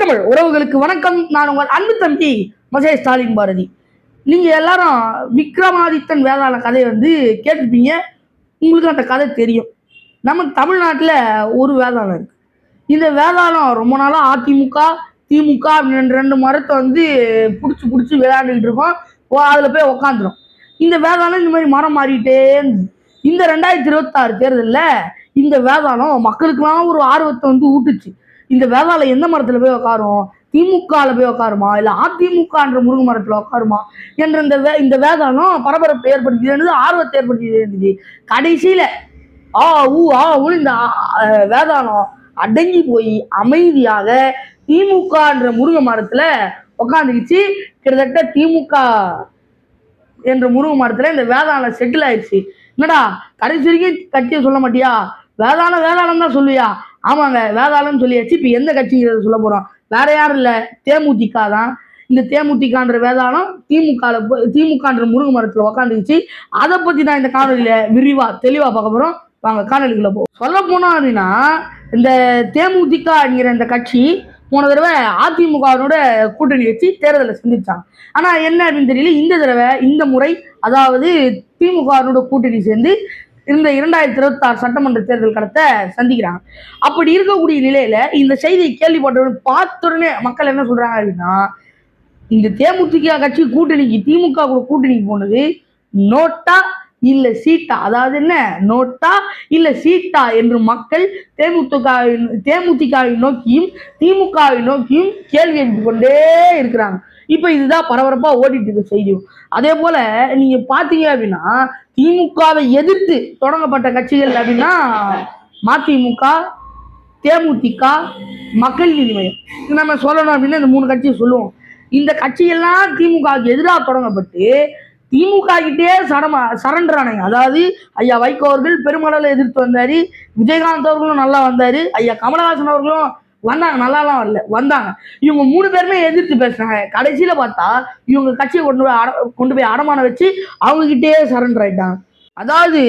தமிழ் உறவுகளுக்கு வணக்கம். நான் உங்கள் அன்பு தம்பி மகேஷ் ஸ்டாலின் பாரதி. நீங்க எல்லாரும் விக்ரமாதித்தன் வேதாள கதையை கேட்டிருப்பீங்க. உங்களுக்கு அந்த கதை தெரியும். நம்ம தமிழ்நாட்டில் ஒரு வேதாளம் இருக்கு. இந்த வேதாளம் ரொம்ப நாளா அதிமுக திமுக ரெண்டு மரத்தை பிடிச்சி விளையாண்டுக்கிட்டு இருக்கோம். அதில் போய் உக்காந்துரும். இந்த வேதாளம் இந்த மாதிரி மரம் மாறிட்டே இருந்துச்சு. இந்த 2026 தேர்தலில் இந்த வேதாளம் மக்களுக்கெல்லாம் ஒரு ஆர்வத்தை ஊட்டுச்சு. இந்த வேதாளம் எந்த மரத்துல போய் உட்காரும்? திமுகல போய் உட்காருமா, இல்ல அதிமுகன்ற முருங்கை மரத்துல உட்காருமா என்ற இந்த வேதாளம் பரபரப்பை ஏற்படுத்தி இருந்தது, ஆர்வத்தை ஏற்படுத்தி இருந்துச்சு. கடைசியில இந்த வேதாளம் அடங்கி போய் அமைதியாக திமுகன்ற முருங்கை மரத்துல உட்காந்துக்கிச்சு. கிட்டத்தட்ட திமுக என்ற முருங்கை மரத்துல இந்த வேதாளம் செட்டில் ஆயிடுச்சு. என்னடா கடைசி வரைக்கும் கட்சியை சொல்ல மாட்டியா? வேதாளம் தான் சொல்லுவியா? ஆமாங்க, வேதாளம்னு சொல்லியாச்சு. இப்ப எந்த கட்சிங்கிறத சொல்ல போறோம்? வேற யாரும் இல்ல, தேமுதிக தான். இந்த தேமுதிகன்ற வேதாளம் திமுகன்ற முருங்கை மரத்துல உக்காந்துச்சு. அதை பத்தி தான் இந்த காணொலியில தெளிவா பார்க்க போறோம். வாங்க காணொலிக்குள்ள போ. சொல்ல போனோம் அப்படின்னா, இந்த தேமுதிகங்கிற இந்த கட்சி போன தடவை அதிமுகவோட கூட்டணி வச்சு தேர்தலை சந்திச்சாங்க. ஆனா என்ன அப்படின்னு தெரியல, இந்த முறை அதாவது திமுகவோட கூட்டணி சேர்ந்து இந்த 2026 சட்டமன்ற தேர்தல் கடத்தை சந்திக்கிறாங்க. அப்படி இருக்கக்கூடிய நிலையில இந்த செய்தியை கேள்விப்பட்டவுடன் பார்த்தோடனே மக்கள் என்ன சொல்றாங்க அப்படின்னா, இந்த தேமுதிக கட்சி கூட்டணிக்கு திமுக கூட்டணிக்கு போனது நோட்டா இல்ல சீட்டா, அதாவது என்ன நோட்டா இல்ல சீட்டா என்று மக்கள் தேமுதிகவை நோக்கியும் திமுகவை நோக்கியும் கேள்வி எழுப்பி கொண்டே இருக்கிறாங்க. இப்ப இதுதான் பரபரப்பா ஓடிட்டு இருக்க செய்தியும். அதே போல நீங்க பாத்தீங்க அப்படின்னா, திமுகவை எதிர்த்து தொடங்கப்பட்ட கட்சிகள் அப்படின்னா மதிமுக, தேமுதிக, மக்கள் நீதி மையம். நம்ம சொல்லணும் அப்படின்னா இந்த 3 கட்சியை சொல்லுவோம். இந்த கட்சியெல்லாம் திமுகவுக்கு எதிராக தொடங்கப்பட்டு திமுக கிட்டே சரண்டர் ஆனாங்க. அதாவது ஐயா வைகோ அவர்கள் பெருமளவில் எதிர்த்து வந்தாரு, விஜயகாந்த் அவர்களும் நல்லா வந்தாரு, ஐயா கமலஹாசன் அவர்களும் வந்தாங்க, நல்லாலாம் வரல வந்தாங்க. இவங்க 3 பேருமே எதிர்த்து பேசுறாங்க. கடைசியில பார்த்தா இவங்க கட்சியை கொண்டு போய் அடமானம் வச்சு அவங்க கிட்டே சரண்டர் ஆயிட்டாங்க. அதாவது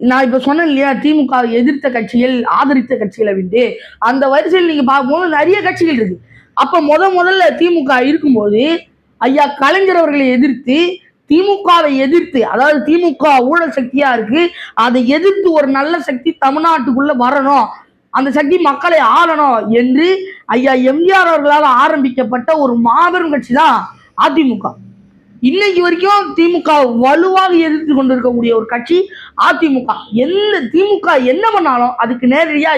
நான் இப்ப சொன்னேன் இல்லையா, திமுக எதிர்த்த கட்சிகள் ஆதரித்த கட்சிகள் அப்படின்ட்டு. அந்த வரிசையில் நீங்க பார்க்கும்போது நிறைய கட்சிகள் இருக்கு. அப்ப முதல்ல திமுக இருக்கும்போது ஐயா கலைஞர் அவர்களை எதிர்த்து திமுகவை எதிர்த்து, அதாவது திமுக ஊழல் சக்தியா இருக்கு, அதை எதிர்த்து ஒரு நல்ல சக்தி தமிழ்நாட்டுக்குள்ள வரணும், அந்த சக்தி மக்களை ஆளணும் என்று ஐயா எம்ஜிஆர் அவர்களால் ஆரம்பிக்கப்பட்ட ஒரு மாபெரும் கட்சி தான் அதிமுக. இன்னைக்கு வரைக்கும் திமுக வலுவாக எதிர்த்து கொண்டிருக்கக்கூடிய ஒரு கட்சி அதிமுக. திமுக என்ன பண்ணாலும் அதுக்கு நேரடியா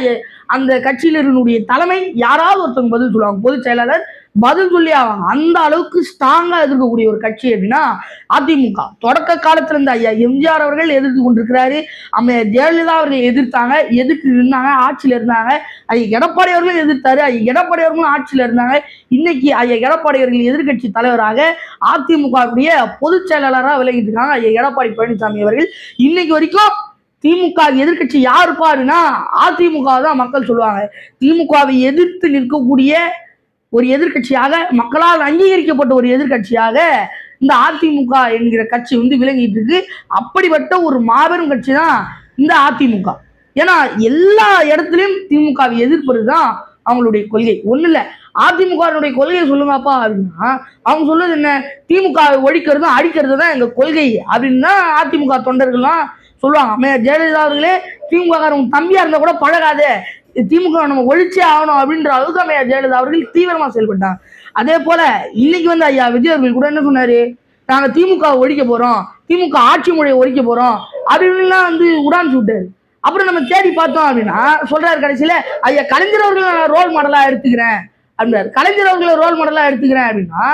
அந்த கட்சியில இருக்கக்கூடிய தலைமை யாராவது ஒருத்தவங்க பதில் சொல்லுவாங்க. பொதுச் செயலாளர் பதில் சொல்லி ஆவாங்க. அந்த அளவுக்கு ஸ்ட்ராங்கா எதிர்க்கக்கூடிய ஒரு கட்சி அப்படின்னா அதிமுக. தொடக்க காலத்துல இருந்து ஐயா எம்ஜிஆர் அவர்கள் எதிர்த்து கொண்டிருக்கிறாரு, அம்மையார் ஜெயலலிதா அவர்கள் எதிர்த்து இருந்தாங்க, ஆட்சியில இருந்தாங்க. ஐயா எடப்பாடி அவர்களும் எதிர்த்தாரு, ஐயா எடப்பாடி அவர்களும் ஆட்சியில இருந்தாங்க. இன்னைக்கு ஐயா எடப்பாடி அவர்கள் எதிர்கட்சி தலைவராக அதிமுகவுடைய பொதுச் செயலாளராக விலகிட்டு இருக்காங்க ஐயா எடப்பாடி பழனிசாமி அவர்கள். இன்னைக்கு வரைக்கும் திமுக எதிர்கட்சி யாருப்பா அப்படின்னா அதிமுக தான் மக்கள் சொல்லுவாங்க. திமுகவை எதிர்த்து நிற்கக்கூடிய ஒரு எதிர்கட்சியாக, மக்களால் அங்கீகரிக்கப்பட்ட ஒரு எதிர்கட்சியாக இந்த அதிமுக என்கிற கட்சி விளங்கிட்டு இருக்கு. அப்படிப்பட்ட ஒரு மாபெரும் கட்சி தான் இந்த அதிமுக. ஏன்னா எல்லா இடத்துலயும் திமுகவை எதிர்ப்பதுதான் அவங்களுடைய கொள்கை. ஒண்ணு இல்ல, அதிமுகவுடைய கொள்கையை சொல்லுங்கப்பா அப்படின்னா அவங்க சொல்றது என்ன, திமுகவை ஒழிக்கிறதும் அடிக்கிறது தான் எங்க கொள்கை அப்படின்னு தான் அதிமுக தொண்டர்கள்லாம் சொல்லுவாங்க. அம்மையார் ஜெயலலிதா அவர்களே திமுக தம்பியா இருந்தா கூட பழகாதே, திமுக நம்ம ஒழிச்சே ஆகணும் அப்படின்ற அளவுக்கு அம்மையார் ஜெயலலிதா அவர்கள் தீவிரமா செயல்பட்டாங்க. அதே போல இன்னைக்கு ஐயா விஜய் அவர்கள் கூட என்ன சொன்னாரு, நாங்க திமுக ஒழிக்க போறோம், திமுக ஆட்சி மொழியை ஒழிக்க போறோம் அப்படின்லாம் உடான்னு விட்டாரு. அப்புறம் நம்ம தேடி பார்த்தோம் அப்படின்னா சொல்றாரு கடைசியில ஐயா கலைஞர் அவர்கள் ரோல் மாடலா எடுத்துக்கிறேன் அப்படின்னாரு. கலைஞர் அவர்களை ரோல் மாடலா எடுத்துக்கிறேன் அப்படின்னா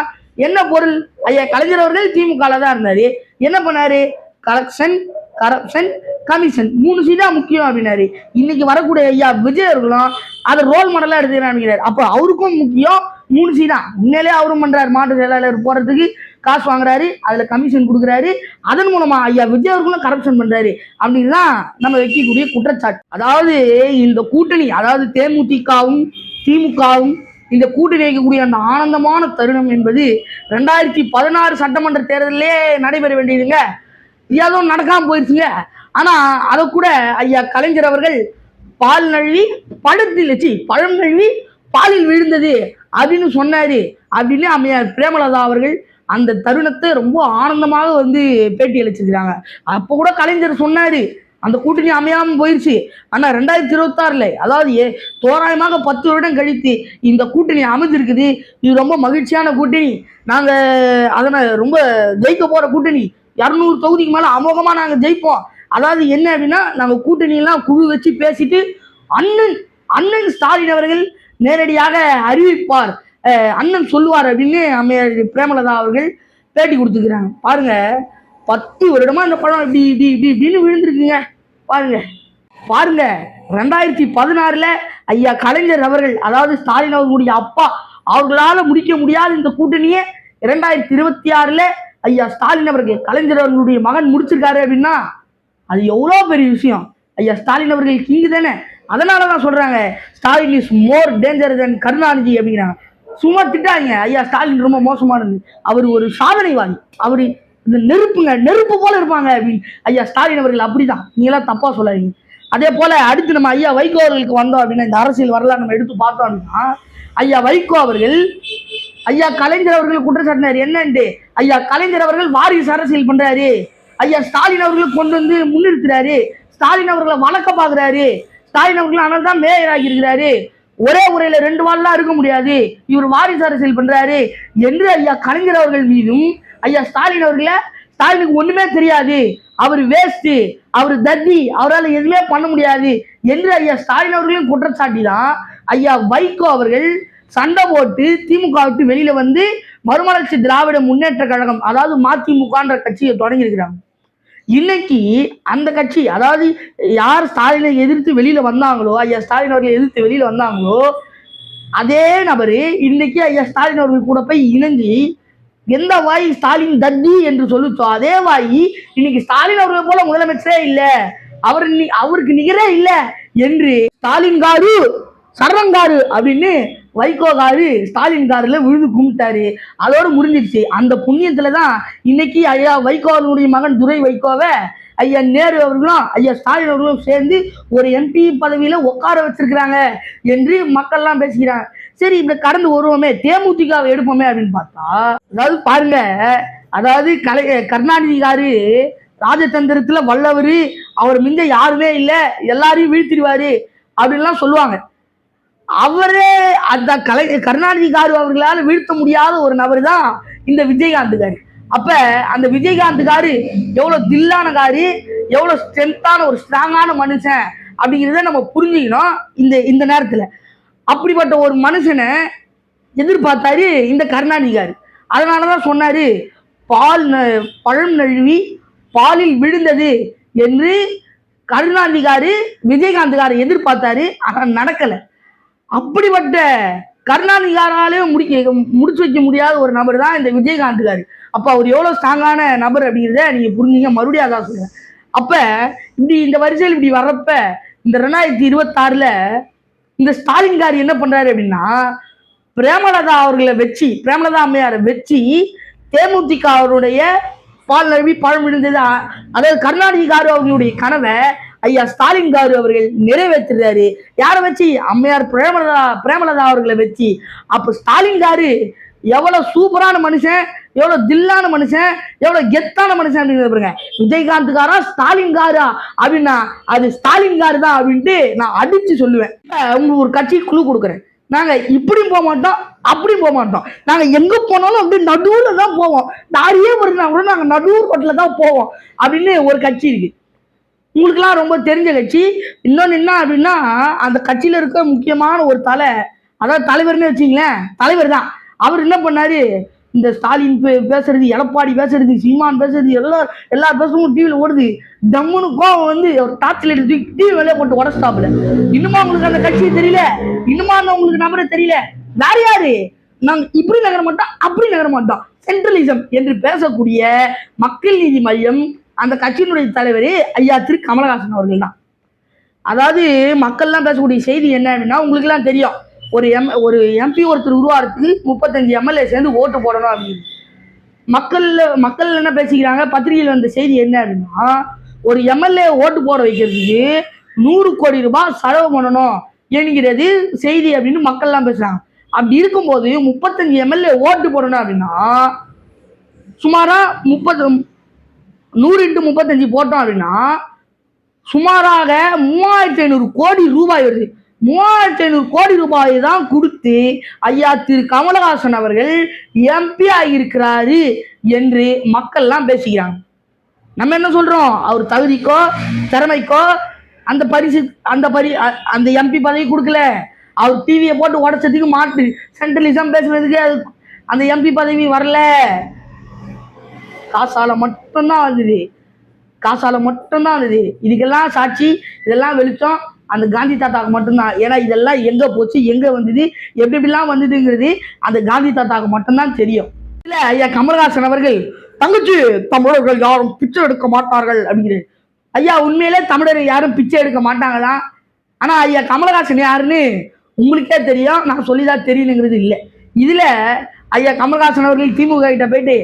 என்ன பொருள்? ஐயா கலைஞர் அவர்கள் திமுக தான் இருந்தாரு, என்ன பண்ணாரு, கலெக்ஷன், கரப்ஷன், கமிஷன் 3 சீடா முக்கியம் அப்படின்னாரு. இன்னைக்கு வரக்கூடிய ஐயா விஜய் அவர்களும் அதை ரோல் மாடலா எடுத்துக்கிறார். அப்ப அவருக்கும் முக்கியம் 3 சீடா. உண்மையிலே அவரும் பண்றாரு, மாற்று செயலாளர் போறதுக்கு காசு வாங்குறாரு, அதுல கமிஷன் கொடுக்குறாரு, அதன் மூலமா ஐயா விஜய் அவர்களும் கரப்ஷன் பண்றாரு அப்படின்னு தான் நம்ம வைக்கக்கூடிய குற்றச்சாட்டு. அதாவது இந்த கூட்டணி, அதாவது தேமுதிகவும் திமுகவும் இந்த கூட்டணி வைக்கக்கூடிய அந்த ஆனந்தமான தருணம் என்பது 2016 சட்டமன்ற தேர்தலே நடைபெற வேண்டியதுங்க. ஏதோ நடக்காம போயிருச்சுங்க. ஆனா அதை கூட ஐயா கலைஞர் அவர்கள் பழம் நழுவி பாலில் விழுந்தது அப்படின்னு சொன்னாரு அப்படின்னு அம்மையார் பிரேமலதா அவர்கள் அந்த தருணத்தை ரொம்ப ஆனந்தமாக வந்து பேட்டி அளிச்சிருக்கிறாங்க. அப்போ கூட கலைஞர் சொன்னாரு அந்த கூட்டணி அமையாம போயிருச்சு. ஆனா 2026ல அதாவது தோராயமாக 10 வருடம் கழித்து இந்த கூட்டணி அமைஞ்சிருக்குது. இது ரொம்ப மகிழ்ச்சியான கூட்டணி. நாங்க அதனை ரொம்ப ஜெயிக்க போற கூட்டணி. 200 தொகுதிக்கு மேல அமோகமா நாங்க ஜெயிப்போம். அதாவது என்ன அப்படின்னா நாங்க கூட்டணி எல்லாம் குழு வச்சு பேசிட்டு அண்ணன் அண்ணன் ஸ்டாலின் அவர்கள் நேரடியாக அறிவிப்பார், அண்ணன் சொல்லுவார் அப்படின்னு அம்மையார் பிரேமலதா அவர்கள் பேட்டி கொடுத்துக்கிறாங்க. பாருங்க 10 வருடமா இந்த படம் இப்படி இப்படி இப்படி இப்படின்னு விழுந்திருக்குங்க. பாருங்க பாருங்க 2016ல ஐயா கலைஞர் அவர்கள் அதாவது ஸ்டாலின் அவர்களுடைய அப்பா அவர்களால முடிக்க முடியாத இந்த கூட்டணியை 2026ல ஐயா ஸ்டாலின் அவர்கள் கலைஞர் அவர்களுடைய மகன் முடிச்சிருக்காரு அப்படின்னா அது எவ்வளோ பெரிய விஷயம். ஐயா ஸ்டாலின் அவர்கள் கிங் தானே. அதனாலதான் சொல்றாங்க ஸ்டாலின் இஸ் மோர் டேஞ்சர் தென் கருணாநிதி அப்படிங்கிறாங்க. சும்மா திட்டாங்க ஐயா ஸ்டாலின் ரொம்ப மோசமானது, அவர் ஒரு சாதனைவாதி, அவரு இந்த நெருப்புங்க நெருப்பு போல இருப்பாங்க அப்படின்னு ஐயா ஸ்டாலின் அவர்கள் அப்படிதான். நீங்களாம் தப்பா சொல்லாதீங்க. அதே போல அடுத்து நம்ம ஐயா வைகோ அவர்களுக்கு வந்தோம் அப்படின்னா இந்த அரசியல் வரலாறு நம்ம எடுத்து பார்த்தோம் அப்படின்னா ஐயா வைகோ அவர்கள் ஐயா கலைஞர் அவர்கள் குற்றச்சாட்டினார் என்னன்ட்டு. ஐயா கலைஞர் அவர்கள் வாரிசு அரசியல் பண்றாரு, ஐயா ஸ்டாலின் அவர்கள் கொண்டு வந்து முன்னிறுத்துறாரு, ஸ்டாலின் அவர்களை வளர்க்க பாக்குறாரு, ஸ்டாலின் அவர்கள் ஆனால் தான் மேயர் ஆகி இருக்கிறாரு, ஒரே உரையில 2 வாள்லாம் இருக்க முடியாது, இவர் வாரிசு அரசியல் பண்றாரு என்று ஐயா கலைஞர் அவர்கள் மீதும் ஐயா ஸ்டாலின் அவர்களை ஸ்டாலினுக்கு ஒண்ணுமே தெரியாது, அவர் வேஸ்ட், அவர் தத்தி, அவரால் எதுவுமே பண்ண முடியாது என்று ஐயா ஸ்டாலின் அவர்களையும் குற்றச்சாட்டி தான் ஐயா வைகோ அவர்கள் சண்டை போட்டு திமுக விட்டு வெளியில வந்து மறுமலர்ச்சி திராவிட முன்னேற்ற கழகம் அதாவது மதிமுகன்ற கட்சியை தொடங்கி இருக்கிறாங்க. இன்னைக்கு அந்த கட்சி அதாவது யார் ஸ்டாலினை எதிர்த்து வெளியில வந்தாங்களோ ஐயா ஸ்டாலின் அவர்களை எதிர்த்து வெளியில வந்தாங்களோ அதே நபரு இன்னைக்கு ஐயா ஸ்டாலின் அவர்கள் கூட போய் இணைஞ்சி எந்த வாய் ஸ்டாலின் தத்தி என்று சொல்லுச்சோ அதே வாய் இன்னைக்கு ஸ்டாலின் அவர்களை போல முதலமைச்சரே இல்ல, அவருக்கு நிகரே இல்லை என்று ஸ்டாலின் காரு சர்வங்காரு அப்படின்னு வைகோ காரு ஸ்டாலின் காருல விழுந்து கும்பிட்டாரு. அதோடு முடிஞ்சிருச்சு. அந்த புண்ணியத்துலதான் இன்னைக்கு ஐயா வைகோனுடைய மகன் துரை வைகோவை ஐயா நேரு அவர்களும் ஐயா ஸ்டாலின் அவர்களும் சேர்ந்து ஒரு எம்பி பதவியில உட்கார வச்சிருக்கிறாங்க என்று மக்கள்லாம் பேசிக்கிறாங்க. சரி இப்படி கடந்து வருவோமே தேமுதிகவை எடுப்போமே அப்படின்னு பார்த்தா அதாவது பாருங்க அதாவது கருணாநிதி காரு ராஜதந்திரத்துல வல்லவரு, அவர் மிஞ்ச யாருமே இல்லை, எல்லாரையும் வீழ்த்திடுவாரு அப்படின்லாம் சொல்லுவாங்க. அவரே அந்த கருணாநிதி காரு அவர்களால் வீழ்த்த முடியாத ஒரு நபர் தான் இந்த விஜயகாந்த் காரு. அப்ப அந்த விஜயகாந்த் காரு எவ்வளவு தில்லான காரு, எவ்வளவு ஸ்ட்ரென்த்தான ஒரு ஸ்ட்ராங்கான மனுஷன் அப்படிங்கிறத நம்ம புரிஞ்சுக்கணும் இந்த நேரத்துல. அப்படிப்பட்ட ஒரு மனுஷனை எதிர்பார்த்தாரு இந்த கருணாநிதி காரு. அதனாலதான் சொன்னாரு பழம் நழுவி பாலில் விழுந்தது என்று கருணாநிதி காரு விஜயகாந்த் காரை எதிர்பார்த்தாரு. ஆனா நடக்கல. அப்படிப்பட்ட கருணாநிதியாராலே முடிச்சு வைக்க முடியாத ஒரு நபர் தான் இந்த விஜயகாந்த் காரு. அப்ப அவர் எவ்வளவு ஸ்ட்ராங்கான நபர் அப்படிங்கிறத நீங்க புரிஞ்சுங்க. மறுபடியும் அதான் சொல்லுங்க. அப்ப இப்படி இந்த வரிசையில் இப்படி வர்றப்ப இந்த 2026ல இந்த ஸ்டாலின் காரு என்ன பண்றாரு அப்படின்னா பிரேமலதா அவர்களை வச்சு பிரேமலதா அம்மையாரை வச்சு தேமுதிக அவருடைய பால் நழுவி பழம் விழுந்தது அதாவது கருணாநிதி காரு அவர்களுடைய கனவை ஐயா ஸ்டாலின் காரு அவர்கள் நிறைவேற்றுறாரு. யாரை வச்சு? அம்மையார் பிரேமலதா அவர்களை வச்சு. அப்ப ஸ்டாலின் காரு எவ்வளவு சூப்பரான மனுஷன், எவ்வளவு தில்லான மனுஷன், எவ்வளவு கெத்தான மனுஷன் அப்படிங்கிறது பாருங்க. விஜயகாந்த் காரா ஸ்டாலின் காரா அப்படின்னா அது ஸ்டாலின் காரு தான் அப்படின்ட்டு நான் அடிச்சு சொல்லுவேன். உங்களுக்கு ஒரு கட்சி குழு கொடுக்குறேன். நாங்க இப்படியும் போக மாட்டோம் அப்படியும் போக மாட்டோம். நாங்க எங்க போனாலும் அப்படி நடுவுல தான் போவோம். நாரியே வருதுனா கூட நாங்க நடுவு கோட்டில தான் போவோம் அப்படின்னு ஒரு கட்சி இருக்கு. உங்களுக்குலாம் ரொம்ப தெரிஞ்ச கட்சி. இன்னொன்னு என்ன அப்படின்னா அந்த கட்சியில இருக்க முக்கியமான ஒரு அதாவது தலைவர்னு வச்சுங்களேன், தலைவர் தான். அவர் என்ன பண்ணாரு, இந்த ஸ்டாலின் பேசுறது, எடப்பாடி பேசுறது, சீமான் பேசுறது, எல்லா பேசும் டிவியில ஓடுது. டம்முன்னு கோவம் வந்து ஒரு டார்ச் லைட் டிவி வெளியே போட்டு உடச்சிட்டாப்புல. இன்னுமா உங்களுக்கு அந்த கட்சி தெரியல? இன்னுமா அந்த உங்களுக்கு நபரை தெரியல? வேற யாரு? நாங்க இப்படி நகர மாட்டோம் அப்படி நகர மாட்டோம் சென்ட்ரலிசம் என்று பேசக்கூடிய மக்கள் நீதி மையம் அந்த கட்சியினுடைய தலைவர் ஐயா திரு கமலஹாசன் அவர்கள் தான். அதாவது மக்கள்லாம் பேசக்கூடிய செய்தி என்ன அப்படின்னா உங்களுக்கு எல்லாம் தெரியும். ஒரு எம்பி ஒருத்தர் உருவாகிறதுக்கு 35 எம்எல்ஏ சேர்ந்து ஓட்டு போடணும் அப்படின்னு மக்கள் என்ன பேசிக்கிறாங்க. பத்திரிகையில் வந்த செய்தி என்ன அப்படின்னா ஒரு எம்எல்ஏ ஓட்டு போட வைக்கிறதுக்கு 100 கோடி ரூபாய் செலவு பண்ணணும், என்கிறது செய்தி அப்படின்னு மக்கள்லாம் பேசுறாங்க. அப்படி இருக்கும்போது 35 எம்எல்ஏ ஓட்டு போடணும் அப்படின்னா சுமாரா 100 × 35 போட்டோம் அப்படின்னா சுமாராக 3500 கோடி ரூபாய் வருது. 3500 கோடி ரூபாயை தான் கொடுத்து ஐயா திரு கமலஹாசன் அவர்கள் எம்பி ஆகியிருக்கிறாரு என்று மக்கள்லாம் பேசிக்கிறாங்க. நம்ம என்ன சொல்றோம்? அவர் தகுதிக்கோ திறமைக்கோ அந்த பரிசு அந்த எம்பி பதவி கொடுக்கல. அவர் டிவியை போட்டு உடச்சதுக்கு மாட்டு சென்ட்ரலிசம் பேசுறதுக்கு அந்த எம்பி பதவி வரல. காசால மட்டும்தான் வந்தது. இதுக்கெல்லாம் சாட்சி, இதெல்லாம் வெளிச்சம் அந்த காந்தி தாத்தாவுக்கு மட்டும்தான். ஏன்னா இதெல்லாம் எங்க போச்சு, எங்க வந்தது, எப்படிலாம் வந்ததுங்கிறது அந்த காந்தி தாத்தாவுக்கு மட்டும்தான் தெரியும். இல்ல ஐயா கமலஹாசன் அவர்கள் தங்கச்சி தமிழர்கள் யாரும் பிச்சை எடுக்க மாட்டார்கள் அப்படிங்கிறது. ஐயா உண்மையிலே தமிழர் யாரும் பிச்சை எடுக்க மாட்டாங்கதான். ஆனா ஐயா கமலஹாசன் யாருன்னு உங்களுக்கே தெரியும், நான் சொல்லிதான் தெரியணுங்கிறது இல்லை. இதுல ஐயா கமலஹாசன் அவர்கள் திமுக கிட்ட போயிட்டு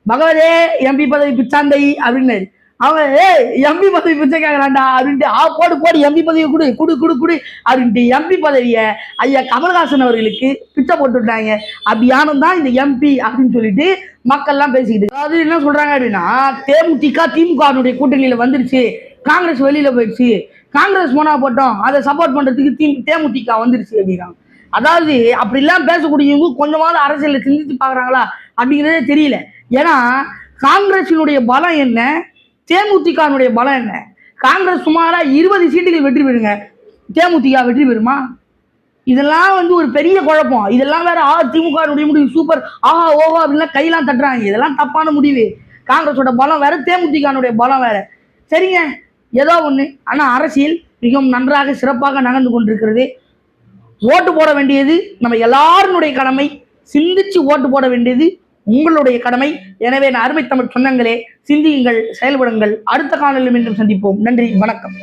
பகவதே எம்பி பதவி பிச்சாந்தை அப்படின்னு அவங்க எம்பி பதவி பிச்சை கேட்கறான்டா அப்படின்ட்டு போடு எம்பி பதவி குடு அப்படின்ட்டு எம்பி பதவியை ஐயா கமலஹாசன் அவர்களுக்கு பிச்சை போட்டுட்டாங்க. அப்படியானும் தான் இந்த எம்பி அப்படின்னு சொல்லிட்டு மக்கள்லாம் பேசிக்கிட்டு. அதாவது என்ன சொல்றாங்க அப்படின்னா தேமுதிக திமுகனுடைய கூட்டணியில வந்துருச்சு, காங்கிரஸ் வெளியில போயிடுச்சு, காங்கிரஸ் போனா போட்டோம் அதை சப்போர்ட் பண்றதுக்கு தேமுதிக வந்துருச்சு அப்படிங்கிறாங்க. அதாவது அப்படிலாம் பேசக்கூடியவங்க கொஞ்சமாவது அரசியல சிந்திச்சு பாக்குறாங்களா அப்படிங்கிறதே தெரியல. ஏன்னா காங்கிரசினுடைய பலம் என்ன, தேமுதிகனுடைய பலம் என்ன? காங்கிரஸ் சுமாரா 20 சீட்டுகள் வெற்றி பெறுங்க, தேமுதிக வெற்றி பெறுமா? இதெல்லாம் ஒரு பெரிய குழப்பம். இதெல்லாம் வேற திமுகனுடைய முடிவு சூப்பர் ஆஹா ஓஹோ அப்படின்லாம் கையெல்லாம் தட்டுறாங்க. இதெல்லாம் தப்பான முடிவு. காங்கிரஸோட பலம் வேற, தேமுதிகனுடைய பலம் வேற. சரிங்க, ஏதோ ஒண்ணு. ஆனா அரசியல் மிகவும் நன்றாக சிறப்பாக நகர்ந்து கொண்டிருக்கிறது. ஓட்டு போட வேண்டியது நம்ம எல்லாருடைய கடமை. சிந்திச்சு ஓட்டு போட வேண்டியது உங்களுடைய கடமை. எனவே அருமை தமிழ் சொந்தங்களே, சிந்தியுங்கள், செயல்படுங்கள். அடுத்த காணொளியில் மீண்டும் சந்திப்போம். நன்றி, வணக்கம்.